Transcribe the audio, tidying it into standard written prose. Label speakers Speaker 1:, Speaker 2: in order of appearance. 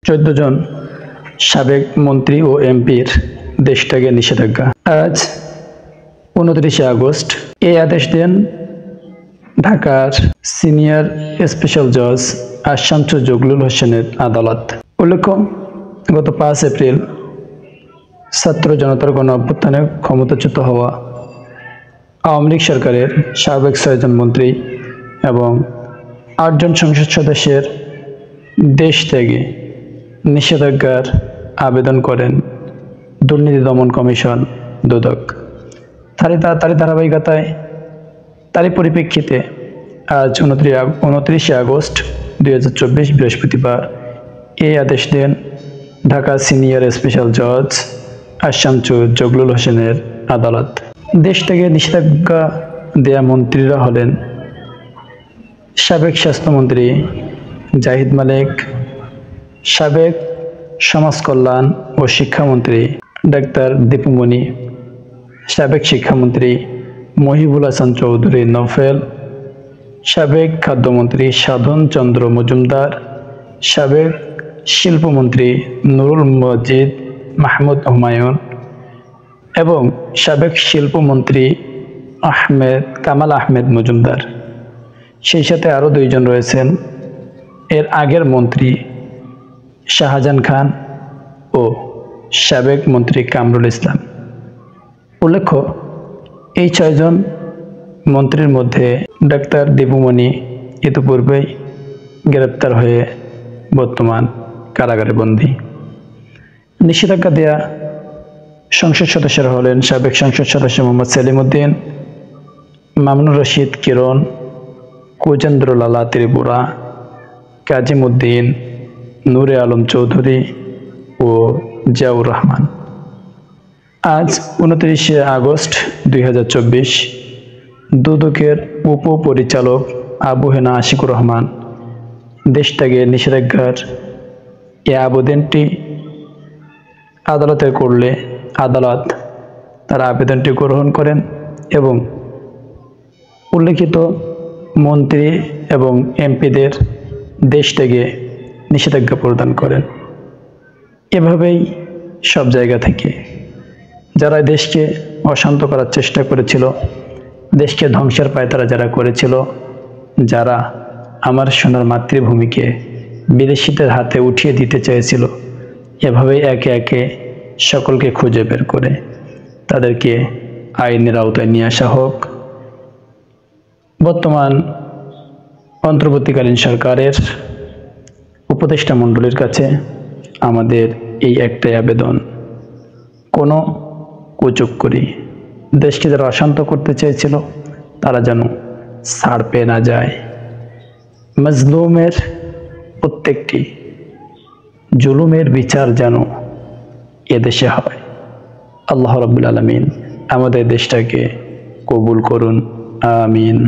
Speaker 1: 14 জন সাবেক মন্ত্রী ও এমপির দেশত্যাগের নিষেধাজ্ঞা। আজ 29 আগস্ট এই আদেশ দেন ঢাকার সিনিয়র স্পেশাল জজ আশামচু জগলুল হোসেনের আদালত। উল্লেখ্য, গত 5 এপ্রিল ছাত্র জনতার গণ অভ্যুত্থানে ক্ষমতাচ্যুত হওয়া আওয়ামী লীগ সরকারের সাবেক 6 জন মন্ত্রী এবং 8 জন সংসদ সদস্যের দেশ ত্যাগে নিষেধাজ্ঞার আবেদন করেন দুর্নীতি দমন কমিশন দুদক। তারই ধারাবাহিকতায় তারই পরিপ্রেক্ষিতে আজ 29 আগস্ট 2024 বৃহস্পতিবার এই আদেশ দেন ঢাকা সিনিয়র স্পেশাল জজ আশামচু জগলুল হোসেনের আদালত। দেশ থেকে নিষেধাজ্ঞা দেয়া মন্ত্রীরা হলেন সাবেক স্বাস্থ্যমন্ত্রী জাহিদ মালিক, সাবেক সমাজ কল্যাণ ও শিক্ষামন্ত্রী ডাক্তার দীপুমণি, সাবেক শিক্ষামন্ত্রী মহিবুল হাসান চৌধুরী নফেল, সাবেক খাদ্যমন্ত্রী সাধন চন্দ্র মজুমদার, সাবেক শিল্পমন্ত্রী নুরুল মজিদ মাহমুদ হুমায়ুন এবং সাবেক শিল্পমন্ত্রী কামাল আহমেদ মজুমদার। সেই সাথে আরও 2 জন রয়েছেন এর আগের মন্ত্রী শাহজাহান খান ও সাবেক মন্ত্রী কামরুল ইসলাম। উল্লেখ্য, এই 6 জন মন্ত্রীর মধ্যে ডাক্তার দীপুমণি ইতিপূর্বেই গ্রেপ্তার হয়ে বর্তমান কারাগারে বন্দী। নিষেধাজ্ঞা দেয়া সংসদ সদস্যরা হলেন সাবেক সংসদ সদস্য মোহাম্মদ সেলিম উদ্দিন, মামুনুর রশিদ কিরণ, কুজেন্দ্র লালা ত্রিপুরা, কাজিম উদ্দিন, নূরে আলম চৌধুরী ও জিয়াউর রহমান। আজ 29 আগস্ট 2024 দুদকের উপপরিচালক আবু হেনা আশিকুর রহমান দেশত্যাগের নিষেধাজ্ঞার এই আবেদনটি আদালতে করলে আদালত তার আবেদনটি গ্রহণ করেন এবং উল্লেখিত মন্ত্রী এবং এমপিদের দেশ থেকে নিষেধাজ্ঞা প্রদান করেন। এভাবেই সব জায়গা থেকে যারা দেশকে অশান্ত করার চেষ্টা করেছিল, দেশকে ধ্বংসের পায়তারা যারা করেছিল, যারা আমার সোনার মাতৃভূমিকে বিদেশিদের হাতে উঠিয়ে দিতে চেয়েছিল, এভাবেই একে একে সকলকে খুঁজে বের করে তাদেরকে আইনের আওতায় নিয়ে আসা হোক। বর্তমান অন্তর্বর্তীকালীন সরকারের উপদেষ্টা মণ্ডলীর কাছে আমাদের এই একটাই আবেদন, কোনো কুচক্করি দেশকে যারা অশান্ত করতে চেয়েছিল তারা যেন ছাড় পেয়ে না যায়। মজলুমের প্রত্যেকটি জুলুমের বিচার যেন এদেশে হয়। আল্লাহ রাব্বুল আলামিন আমাদের দেশটাকে কবুল করুন, আমিন।